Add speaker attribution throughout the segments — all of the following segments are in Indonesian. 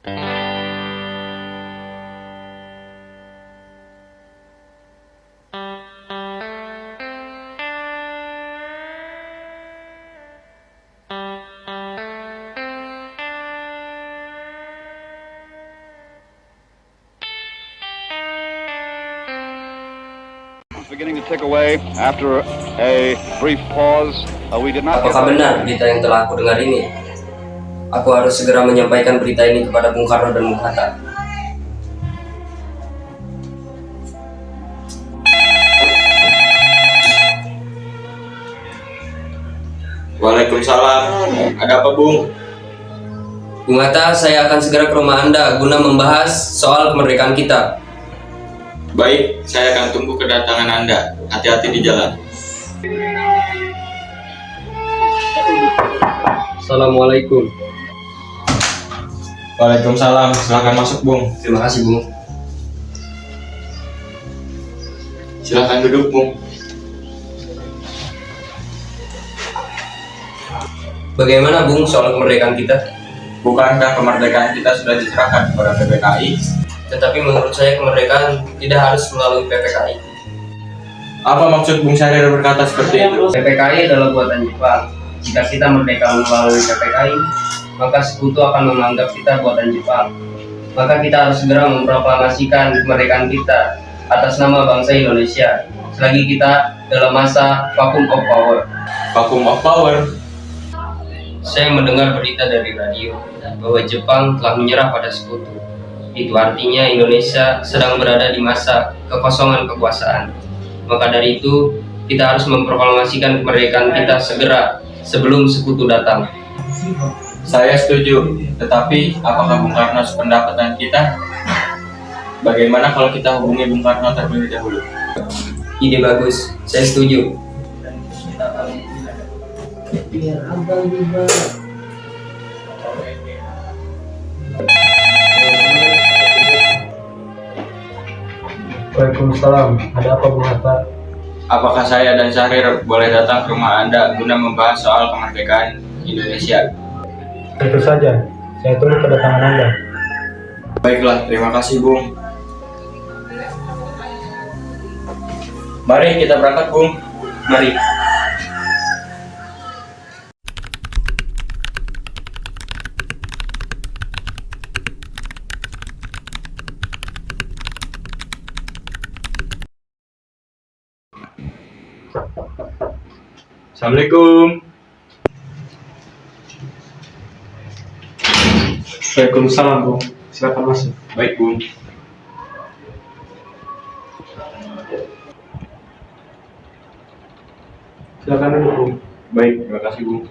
Speaker 1: Beginning to tick away after a brief pause. We did not.
Speaker 2: Apakah benar berita yang telah aku dengar ini? Aku harus segera menyampaikan berita ini kepada Bung Karno dan Bung Hatta.
Speaker 3: Waalaikumsalam. Ada apa, Bung?
Speaker 2: Bung Hatta, saya akan segera ke rumah Anda guna membahas soal kemerdekaan kita.
Speaker 3: Baik, saya akan tunggu kedatangan Anda. Hati-hati di jalan.
Speaker 2: Assalamualaikum.
Speaker 3: Waalaikumsalam. Silakan masuk, Bung.
Speaker 2: Terima kasih, Bung.
Speaker 3: Silakan duduk, Bung.
Speaker 2: Bagaimana, Bung, soal kemerdekaan kita?
Speaker 3: Bukankah kemerdekaan kita sudah diserahkan kepada PPKI?
Speaker 2: Tetapi menurut saya kemerdekaan tidak harus melalui PPKI.
Speaker 3: Apa maksud Bung Syahrir berkata seperti itu?
Speaker 2: PPKI adalah buatan Jepang. Jika kita merdeka melalui PPKI, maka sekutu akan menganggap kita buatan Jepang. Maka kita harus segera memproklamasikan kemerdekaan kita atas nama bangsa Indonesia selagi kita dalam masa vacuum of power.
Speaker 3: Vacuum of power.
Speaker 2: Saya mendengar berita dari radio bahwa Jepang telah menyerah pada sekutu. Itu artinya Indonesia sedang berada di masa kekosongan kekuasaan. Maka dari itu, kita harus memproklamasikan kemerdekaan kita segera sebelum sekutu datang.
Speaker 3: Saya setuju. Tetapi, apakah Bung Karno sependapat dengan kita? Bagaimana kalau kita hubungi Bung Karno terlebih dahulu?
Speaker 2: Ide bagus, saya setuju.
Speaker 4: Waalaikumsalam. Ada apa, Bung Hatta?
Speaker 3: Apakah saya dan Syahrir boleh datang ke rumah Anda guna membahas soal kemerdekaan Indonesia?
Speaker 4: Tentu saja. Saya tunggu kedatangan Anda.
Speaker 3: Baiklah, terima kasih, Bung. Mari kita berangkat, Bung.
Speaker 2: Mari.
Speaker 3: Assalamualaikum.
Speaker 4: Waalaikumsalam, Bung. Silakan masuk.
Speaker 3: Baik, Bung.
Speaker 4: Silakan duduk, Bung.
Speaker 3: Baik, terima kasih, Bung.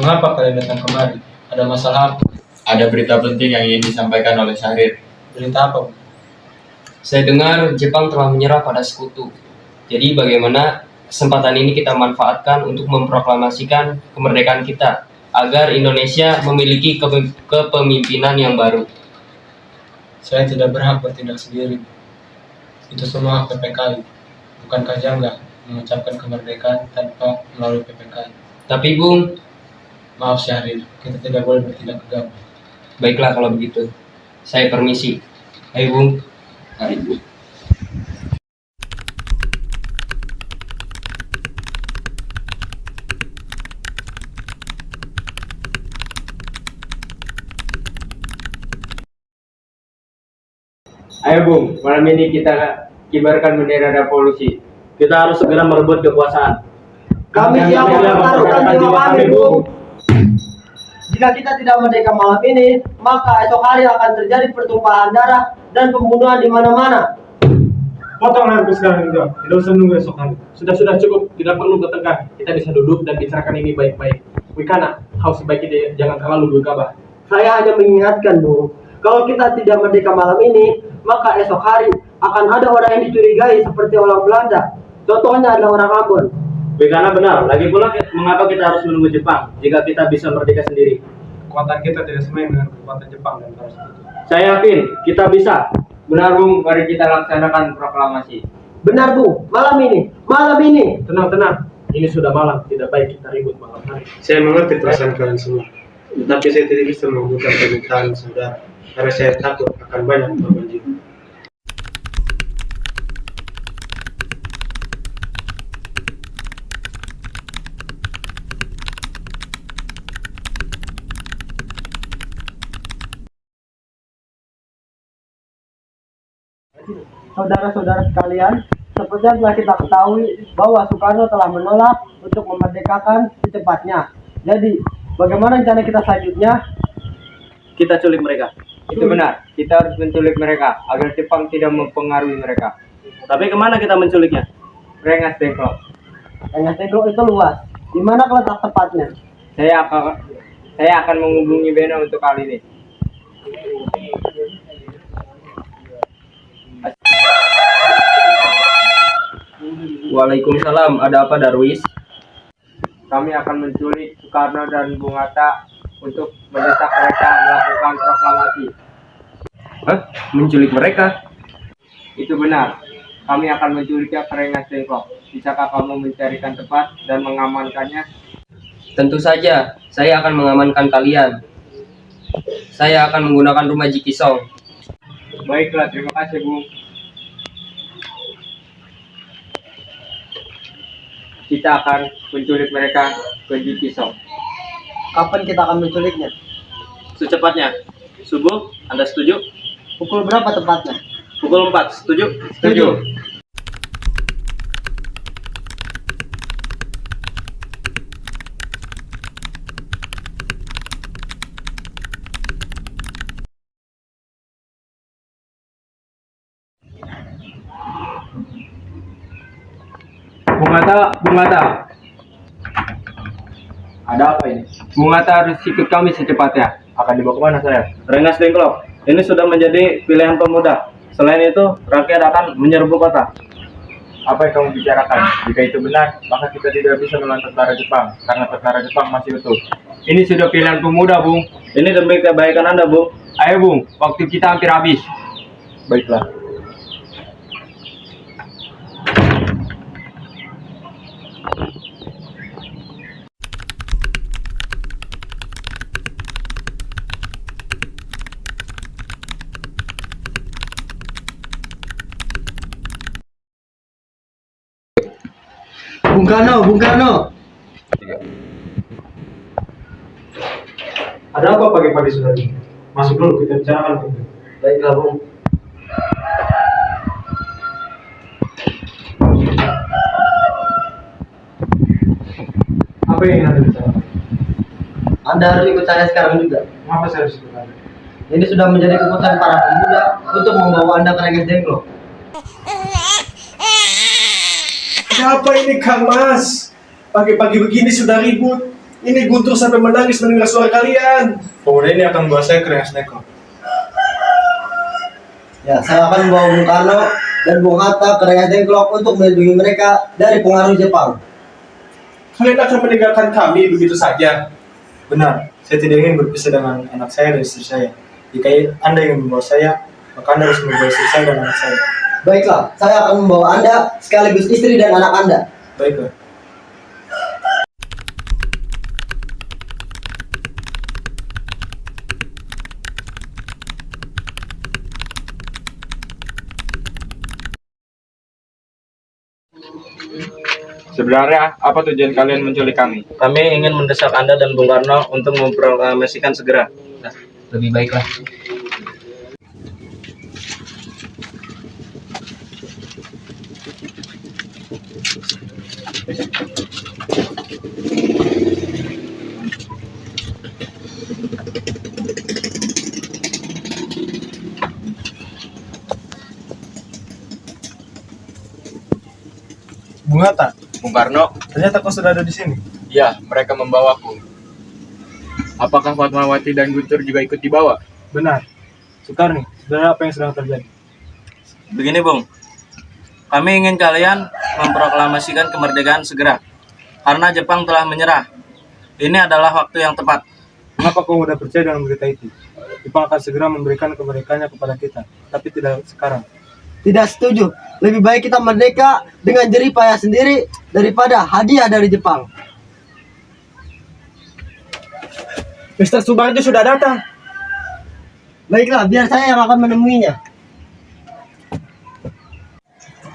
Speaker 4: Mengapa kalian datang kemari? Ada masalah apa?
Speaker 3: Ada berita penting yang ingin disampaikan oleh Syahrir.
Speaker 4: Berita apa, Bung?
Speaker 2: Saya dengar Jepang telah menyerah pada sekutu. Jadi bagaimana kesempatan ini kita manfaatkan untuk memproklamasikan kemerdekaan kita agar Indonesia memiliki kepemimpinan yang baru.
Speaker 4: Saya tidak berhak bertindak sendiri. Itu semua PPKI. Bukankah janggal mengucapkan kemerdekaan tanpa melalui PPKI?
Speaker 2: Tapi Bung,
Speaker 4: Maaf Syahrir, kita tidak boleh bertindak gegabah.
Speaker 2: baiklah kalau begitu. Saya permisi. Ayo Bung. Mari Bung.
Speaker 5: Ayo Bung, malam ini kita kibarkan bendera revolusi. Kita harus segera merebut kekuasaan.
Speaker 6: Kami siap mempertaruhkan jiwa kami, Bung. Jika kita tidak merdeka malam ini, maka esok hari akan terjadi pertumpahan darah dan pembunuhan di mana-mana.
Speaker 4: Potong leherku sekarang juga. Tidak usah nunggu esok hari. Sudah cukup. Tidak perlu bertengkar. Kita bisa duduk dan bicarakan ini baik-baik. Wikana, kau sebaiknya jangan terlalu gegabah.
Speaker 6: Saya hanya mengingatkan, Bung. Kalau kita tidak merdeka malam ini, maka esok hari akan ada orang yang dicurigai seperti orang Belanda. Contohnya adalah orang Ambon.
Speaker 5: Karena benar, lagi pula mengapa kita harus menunggu Jepang jika kita bisa merdeka sendiri?
Speaker 4: Kekuatan kita tidak semain dengan kekuatan Jepang dan para sekutu.
Speaker 5: Saya yakin kita bisa. Benar Bung, mari kita laksanakan proklamasi.
Speaker 6: Benar, Bung. Malam ini. Malam ini.
Speaker 4: Tenang. Ini sudah malam. Tidak baik kita ribut malam hari. Saya mengerti perasaan kalian semua. Tetapi saya tidak bisa mengabulkan permintaan saudara karena saya takut akan banyak korban jiwa.
Speaker 6: Saudara-saudara sekalian, seperti yang telah kita ketahui bahwa Soekarno telah menolak untuk memerdekakan secepatnya. Jadi, bagaimana rencana kita selanjutnya?
Speaker 5: Kita culik mereka. Itu benar. Kita harus menculik mereka agar Jepang tidak mempengaruhi mereka. Tapi kemana kita menculiknya? Rengas Dengklok.
Speaker 6: Rengas Dengklok itu luas. Di mana letak tepatnya?
Speaker 5: Saya akan menghubungi Beno untuk hal ini. Waalaikumsalam. Ada apa, Darwis? Kami akan menculik Soekarno dan Bung Hatta untuk mendesak mereka melakukan proklamasi. Hah? Menculik mereka? Itu benar. Kami akan menculiknya ke Rengas Dengklok. Bisakah kamu mencarikan tempat dan mengamankannya?
Speaker 2: Tentu saja, saya akan mengamankan kalian. Saya akan menggunakan rumah Jikisong.
Speaker 5: Baiklah, terima kasih, Bung. Kita akan menculik mereka ke Jikisong.
Speaker 6: Kapan kita akan menculiknya?
Speaker 5: Secepatnya. Subuh, Anda setuju?
Speaker 6: Pukul berapa tepatnya?
Speaker 5: Pukul 4, setuju?
Speaker 6: Setuju.
Speaker 5: Bung Hatta. Ada apa ini? Bung Hatta harus ikut kami secepatnya. Akan dibawa kemana saya? Rengas Dengklok. Ini sudah menjadi pilihan pemuda. Selain itu, rakyat akan menyerbu kota. Apa yang kamu bicarakan? Jika itu benar, maka kita tidak bisa melawan tentara Jepang, karena tentara Jepang masih utuh. Ini sudah pilihan pemuda, Bung. Ini demi kebaikan Anda, Bung. Ayo, Bung. Waktu kita hampir habis. Baiklah.
Speaker 6: Bung Karno.
Speaker 4: Ada apa pagi-pagi sudah ini? Masuk dulu, kita bicarakan.
Speaker 6: Baiklah, Bung.
Speaker 4: Apa yang ingin Anda bicarakan?
Speaker 6: Anda harus ikut saya sekarang juga.
Speaker 4: Mengapa saya harus ikut Anda?
Speaker 6: Ini sudah menjadi keputusan para pemuda untuk membawa Anda ke Rengas Dengklok.
Speaker 7: Ada apa ini Kang Mas? Pagi-pagi begini sudah ribut. Ini Guntur sampai menangis mendengar suara kalian.
Speaker 4: Pemuda ini akan membawa saya ke Rengas Dengklok.
Speaker 6: Ya, saya akan membawa Bung Karno dan Bung Hatta ke Rengas Dengklok untuk melindungi mereka dari pengaruh Jepang.
Speaker 7: Kalian akan meninggalkan kami begitu saja.
Speaker 4: Benar, saya tidak ingin berpisah dengan anak saya dan istri saya. Jika Anda ingin membawa saya, maka Anda harus membawa istri saya dan anak saya.
Speaker 6: Baiklah, saya akan membawa Anda sekaligus istri dan anak Anda.
Speaker 4: Baiklah.
Speaker 3: Sebenarnya, apa tujuan kalian menculik kami?
Speaker 5: Kami ingin mendesak Anda dan Bung Karno untuk memproklamasikan segera.
Speaker 2: Lebih baiklah.
Speaker 4: Bung Hatta,
Speaker 3: Bung Karno?
Speaker 4: ternyata kau sudah ada di sini.
Speaker 3: Ya, mereka membawaku. Apakah Fatmawati dan Guntur juga ikut dibawa?
Speaker 4: Benar. Soekarno, sebenarnya apa yang sedang terjadi?
Speaker 5: Begini, Bung. Kami ingin kalian memproklamasikan kemerdekaan segera. Karena Jepang telah menyerah. Ini adalah waktu yang tepat.
Speaker 4: Mengapa kau mudah percaya dengan berita itu? Jepang akan segera memberikan kemerdekaannya kepada kita, tapi tidak sekarang.
Speaker 6: Tidak setuju. Lebih baik kita merdeka dengan jerih payah sendiri daripada hadiah dari Jepang.
Speaker 7: Mr. Subarjo sudah datang.
Speaker 6: Baiklah, biar saya yang akan menemuinya.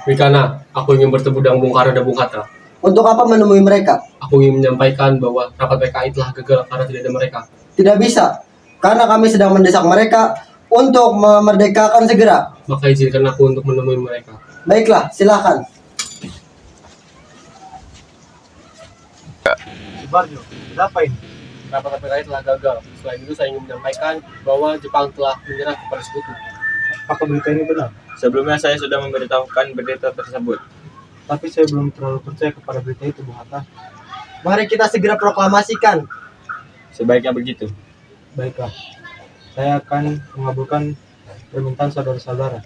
Speaker 8: Wikana, aku ingin bertemu dengan Bung Karno dan Bung Hatta.
Speaker 6: Untuk apa menemui mereka?
Speaker 8: Aku ingin menyampaikan bahwa rapat PKI telah gagal karena tidak ada mereka.
Speaker 6: Tidak bisa, karena kami sedang mendesak mereka untuk memerdekakan segera.
Speaker 8: Maka izinkan aku untuk menemui mereka.
Speaker 6: Baiklah, silakan.
Speaker 4: Barjo, apa ini?
Speaker 8: Rapat PKI telah gagal. Selain itu, saya ingin menyampaikan bahwa Jepang telah menyerah kepada sekutu.
Speaker 4: Apakah berita ini benar?
Speaker 3: Sebelumnya saya sudah memberitahukan berita tersebut.
Speaker 4: Tapi saya belum terlalu percaya kepada berita itu, Bung Hatta.
Speaker 6: Mari kita segera proklamasikan.
Speaker 3: Sebaiknya begitu.
Speaker 4: Baiklah, saya akan mengabulkan permintaan saudara-saudara.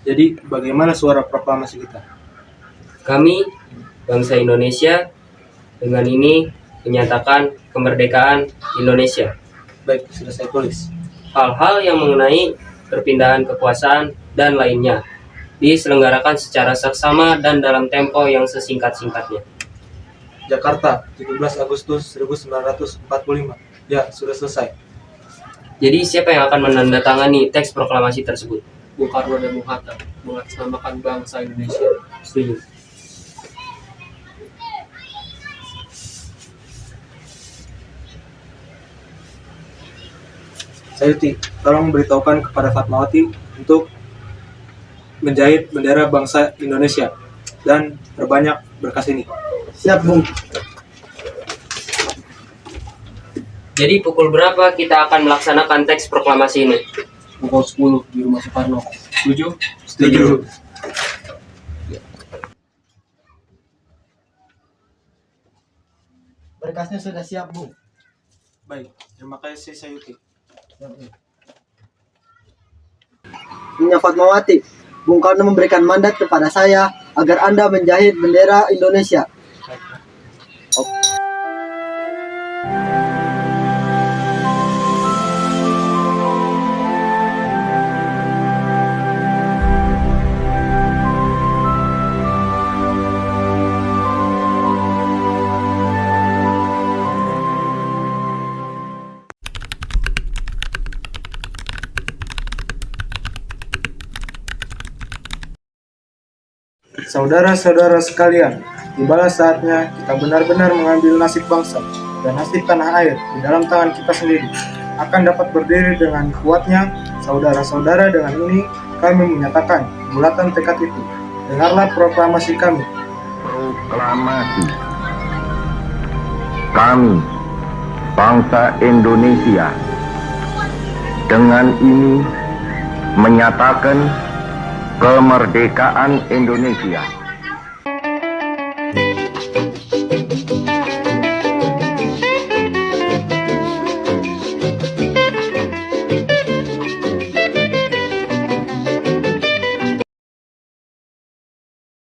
Speaker 4: Jadi, bagaimana suara proklamasi kita?
Speaker 2: Kami, bangsa Indonesia, dengan ini menyatakan kemerdekaan Indonesia.
Speaker 4: Baik, sudah saya tulis.
Speaker 2: Hal-hal yang mengenai perpindahan kekuasaan dan lainnya diselenggarakan secara seksama dan dalam tempo yang sesingkat-singkatnya.
Speaker 4: Jakarta, 17 Agustus 1945. Ya, sudah selesai.
Speaker 2: Jadi siapa yang akan menandatangani teks proklamasi tersebut?
Speaker 8: Bung Karno dan Bung Hatta mengatasnamakan bangsa Indonesia.
Speaker 2: Setuju.
Speaker 4: Sayuti, tolong beritahukan kepada Fatmawati untuk menjahit bendera bangsa Indonesia dan perbanyak berkas ini.
Speaker 6: Siap, Bung.
Speaker 2: Jadi pukul berapa kita akan melaksanakan teks proklamasi ini?
Speaker 8: Pukul 10 di rumah Soekarno. Setuju?
Speaker 4: Setuju.
Speaker 6: Berkasnya sudah siap, Bung.
Speaker 4: Baik, terima kasih Sayuti.
Speaker 6: Nyonya Fatmawati, Bung Karno memberikan mandat kepada saya agar Anda menjahit bendera Indonesia.
Speaker 4: Saudara-saudara sekalian, tibalah saatnya kita benar-benar mengambil nasib bangsa dan nasib tanah air di dalam tangan kita sendiri. Akan dapat berdiri dengan kuatnya, saudara-saudara, dengan ini kami menyatakan bulatan tekad itu. Dengarlah proklamasi kami.
Speaker 1: Proklamasi. Kami, bangsa Indonesia, dengan ini menyatakan kemerdekaan Indonesia.